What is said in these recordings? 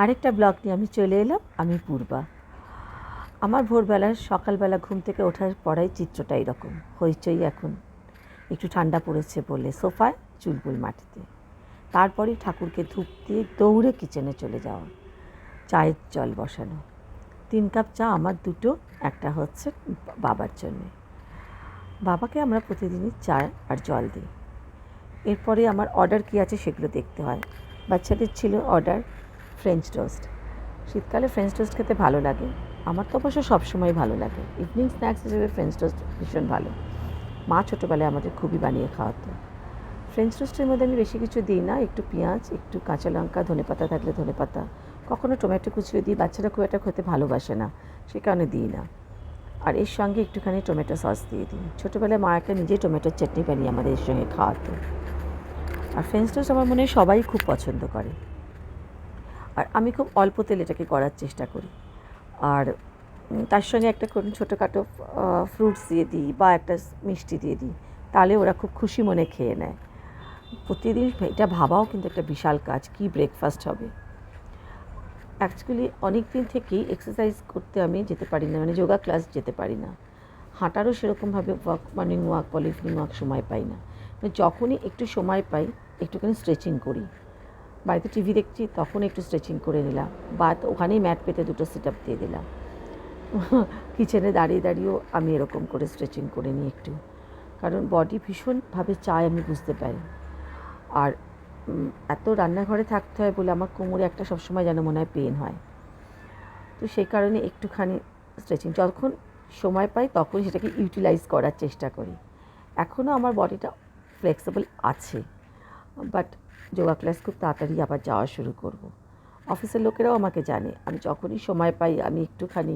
আরেকটা ব্লগ নিয়ে আমি চলে এলাম। আমি পূর্বা। আমার ভোরবেলা সকালবেলা ঘুম থেকে ওঠার পরেই চিত্রটা এরকম হইচই। এখন একটু ঠান্ডা পড়েছে বলে সোফায়, চুলবুল মাটিতে। তারপরেই ঠাকুরকে ধূপ দিয়ে দৌড়ে কিচেনে চলে যাওয়া, চায়ের জল বসানো। 3 কাপ চা আমার, 2টো, একটা হচ্ছে বাবার জন্যে। বাবাকে আমরা প্রতিদিনই চা আর জল দিই। এরপরে আমার অর্ডার কী আছে সেগুলো দেখতে হয়। বাচ্চাদের ছিল অর্ডার ফ্রেঞ্চ টোস্ট। শীতকালে ফ্রেঞ্চ টোস্ট খেতে ভালো লাগে। আমার তো অবশ্য সবসময় ভালো লাগে। ইভিনিং স্ন্যাক্স হিসেবে ফ্রেঞ্চ টোস্ট ভীষণ ভালো। মা ছোটোবেলায় আমাদের খুবই বানিয়ে খাওয়াতো। ফ্রেঞ্চ টোস্টের মধ্যে আমি বেশি কিছু দিই না। একটু পেঁয়াজ, একটু কাঁচা লঙ্কা, ধনেপাতা থাকলে ধনেপাতা, কখনো টমেটো কুচিয়ে দিই। বাচ্চারা খুব একটা খেতে ভালোবাসে না, সে কারণে দিই না। আর এর সঙ্গে একটুখানি টমেটো সস দিয়ে দিই। ছোটোবেলায় মা একটা নিজেই টমেটোর চাটনি বানিয়ে আমাদের এর সঙ্গে খাওয়াতো। আর ফ্রেঞ্চ টোস্ট আমার মনে হয় সবাই খুব পছন্দ করে। আর আমি খুব অল্প তেলে এটাকে করার চেষ্টা করি। আর তার সঙ্গে একটা কোনো ছোটোখাটো ফ্রুটস দিয়ে দিই বা একটা মিষ্টি দিয়ে দিই, তাহলে ওরা খুব খুশি মনে খেয়ে নেয়। প্রতিদিন এটা ভাবাও কিন্তু একটা বিশাল কাজ, কী ব্রেকফাস্ট হবে। অ্যাকচুয়ালি অনেক দিন থেকেই এক্সারসাইজ করতে আমি যেতে পারি না, মানে যোগা ক্লাস যেতে পারি না। হাঁটারও সেরকমভাবে মর্নিং ওয়াক বা ইভিনিং ওয়াক সময় পাই না। যখনই একটু সময় পাই একটুখানি স্ট্রেচিং করি। বাড়িতে টিভি দেখছি তখন একটু স্ট্রেচিং করে নিলাম, বা ওখানেই ম্যাট পেতে 2টো সিট আপ দিয়ে দিলাম। কিচেনে দাঁড়িয়ে দাঁড়িয়েও আমি এরকম করে স্ট্রেচিং করে নিই একটু, কারণ বডি ভীষণভাবে চায়, আমি বুঝতে পারি। আর এত রান্নাঘরে থাকতে হয় বলে আমার কোমরে একটা সবসময় যেন মনে হয় পেন হয়। তো সেই কারণে একটুখানি স্ট্রেচিং যখন সময় পাই তখন সেটাকে ইউটিলাইজ করার চেষ্টা করি। এখনও আমার বডিটা ফ্লেক্সিবল আছে, বাট যোগা ক্লাস খুব তাড়াতাড়ি আবার যাওয়া শুরু করব। অফিসের লোকেরাও আমাকে জানে, আমি যখনই সময় পাই আমি একটুখানি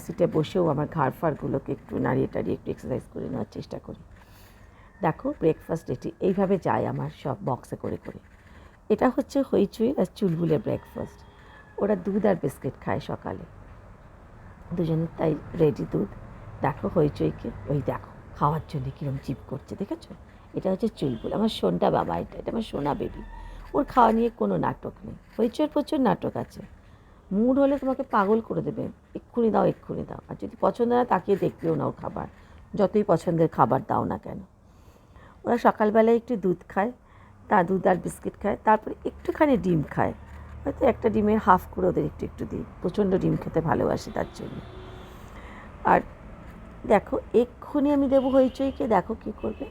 সিটে বসেও আমার ঘাড় ফাড়গুলোকে একটু নাড়িয়ে টাড়িয়ে একটু এক্সারসাইজ করে নেওয়ার চেষ্টা করি। দেখো ব্রেকফাস্ট এটি এইভাবে যায় আমার সব বক্সে করে করে। এটা হচ্ছে হইচই আর চুলবুলের ব্রেকফাস্ট। ওরা দুধ আর বিস্কিট খায় সকালে, দুজনের তাই রেডি দুধ। দেখো হইচইকে, ওই দেখো খাওয়ার জন্য কীরকম চিপ করছে, দেখেছো? এটা হচ্ছে চুলবুল, আমার সোনটা বাবা, এটা আমার সোনা বেবি। ওর খাওয়া নিয়ে কোনো নাটক নেই। হইচইয়ের প্রচুর নাটক আছে। মুড হলে তোমাকে পাগল করে দেবে, এক্ষুনি দাও এক্ষুনি দাও। আর যদি পছন্দ না তাকিয়ে দেখবেও না ও খাবার, যতই পছন্দের খাবার দাও না কেন। ওরা সকালবেলায় একটু দুধ খায়, তা দুধ আর বিস্কিট খায়, তারপরে একটুখানি ডিম খায়। হয়তো একটা ডিমের হাফ করে ওদের একটু একটু দিই, প্রচণ্ড ডিম খেতে ভালোবাসে তার জন্য। আর দেখো এক্ষুনি আমি দেবো হইচইকে, দেখো কী করবে।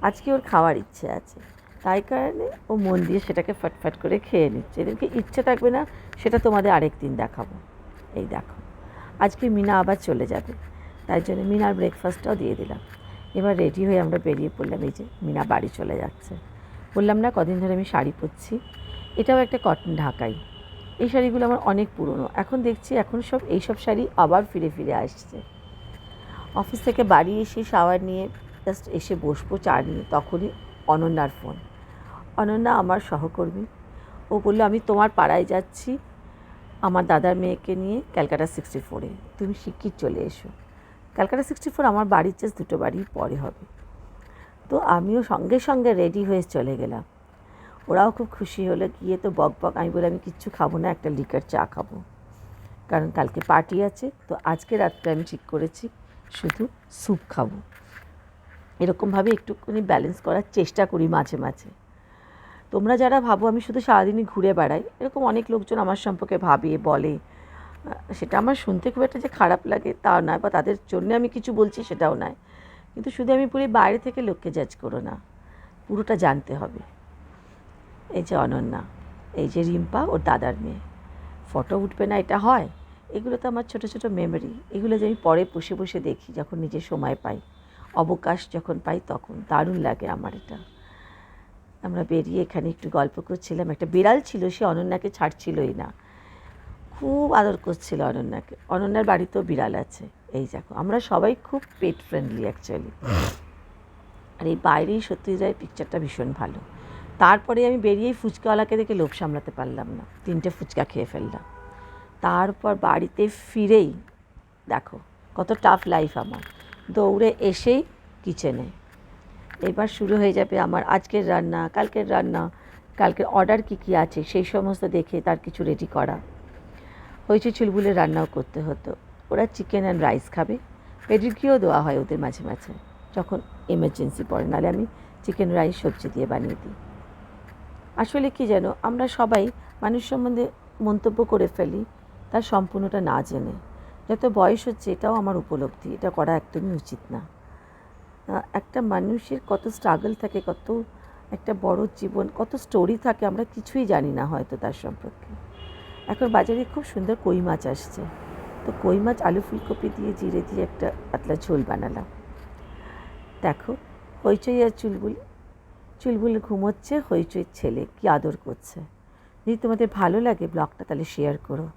আজকে ওর খাওয়ার ইচ্ছে আছে, তাই কারণে ও মন দিয়ে সেটাকে ফটফট করে খেয়ে নিচ্ছে। এদেরকে ইচ্ছে থাকবে না, সেটা তোমাদের আরেক দিন দেখাবো। এই দেখো আজকে মিনা আবার চলে যাবে, তাই জন্য মিনার ব্রেকফাস্টটাও দিয়ে দিলাম। এবার রেডি হয়ে আমরা বেরিয়ে পড়লাম। এই যে মিনা বাড়ি চলে যাচ্ছে। বললাম না কদিন ধরে আমি শাড়ি পরছি, এটাও একটা কটন ঢাকাই। এই শাড়িগুলো আমার অনেক পুরনো, এখন দেখছি এখন সব এইসব শাড়ি আবার ফিরে ফিরে আসছে। অফিস থেকে বাড়ি এসে শাওয়ার নিয়ে জাস্ট এসে বসবো চা নিয়ে, তখনই অনন্যার ফোন। অনন্যা আমার সহকর্মী। ও বললো আমি তোমার পাড়ায় যাচ্ছি আমার দাদার মেয়েকে নিয়ে, ক্যালকাটা 64-এ, তুমি শিগগির চলে এসো। ক্যালকাটা 64 আমার বাড়ির জাস্ট 2টো বাড়ি পরে হবে। তো আমিও সঙ্গে সঙ্গে রেডি হয়ে চলে গেলাম। ওরাও খুব খুশি হলো। গিয়ে তো বক বক, আমি বলে আমি কিচ্ছু খাবো না, একটা লিকার চা খাবো, কারণ কালকে পার্টি আছে। তো আজকে রাত্রে আমি ঠিক করেছি শুধু স্যুপ খাবো। এরকমভাবে একটুখানি ব্যালেন্স করার চেষ্টা করি মাঝে মাঝে। তোমরা যারা ভাবো আমি শুধু সারাদিনই ঘুরে বেড়াই, এরকম অনেক লোকজন আমার সম্পর্কে ভাবে বলে, সেটা আমার শুনতে খুব একটা যে খারাপ লাগে তা নয়, বা তাদের জন্য আমি কিছু বলছি সেটাও নয়। কিন্তু শুধু আমি পুরো বাইরে থেকে লোককে জাজ করো না, পুরোটা জানতে হবে। এই যে অনন্যা, এই যে রিম্পা ওর দাদার মেয়ে। ফটো উঠবে না এটা হয়? এগুলো তো আমার ছোটো ছোটো মেমোরি, এগুলো যে আমি পরে বসে বসে দেখি যখন নিজের সময় পাই, অবকাশ যখন পাই তখন। দারুণ লাগে আমার এটা। আমরা বেরিয়ে এখানে একটু গল্প করছিলাম। একটা বিড়াল ছিল, সে অনন্যাকে ছাড়ছিলই না, খুব আদর করছিল অনন্যাকে। অনন্যার বাড়িতেও বিড়াল আছে। এই দেখো আমরা সবাই খুব পেট ফ্রেন্ডলি অ্যাকচুয়ালি। আর এই বাইরেই সত্যজিৎ পিকচারটা ভীষণ ভালো। তারপরে আমি বেরিয়েই ফুচকাওয়ালাকে দেখে লোভ সামলাতে পারলাম না, 3টে ফুচকা খেয়ে ফেললাম। তারপর বাড়িতে ফিরেই দেখো কত টাফ লাইফ আমার, দৌড়ে এসেই কিচেনে। এবার শুরু হয়ে যাবে আমার আজকের রান্না, কালকের রান্না। কালকে অর্ডার কী আছে সেই সমস্ত দেখে তার কিছু রেডি করা। হইচই চুলবুলের রান্নাও করতে হতো। ওরা চিকেন অ্যান্ড রাইস খাবে, পেডিগ্রিও দেওয়া হয় ওদের মাঝে মাঝে যখন এমার্জেন্সি পড়ে, নাহলে আমি চিকেন রাইস সবজি দিয়ে বানিয়ে দিই। আসলে কি যেন আমরা সবাই মানুষ সম্বন্ধে মন্তব্য করে ফেলি তার সম্পূর্ণটা না জেনে। যত বয়স হচ্ছে এটাও আমার উপলব্ধি, এটা করা একদমই উচিত না। একটা মানুষের কত স্ট্রাগল থাকে, কত একটা বড় জীবন, কত স্টোরি থাকে, আমরা কিছুই জানি না হয়তো তার সম্পর্কে। এখন বাজারে খুব সুন্দর কই মাছ আসছে, তো কই মাছ আলু ফুলকপি দিয়ে জিরে দিয়ে একটা পাতলা ঝোল বানালাম। দেখো হইচই আর চুলবুল, চুলবুল ঘুমোচ্ছে, হইচইয়ের ছেলে কি আদর করছে। যদি তোমাদের ভালো লাগে ব্লগটা তাহলে শেয়ার করো।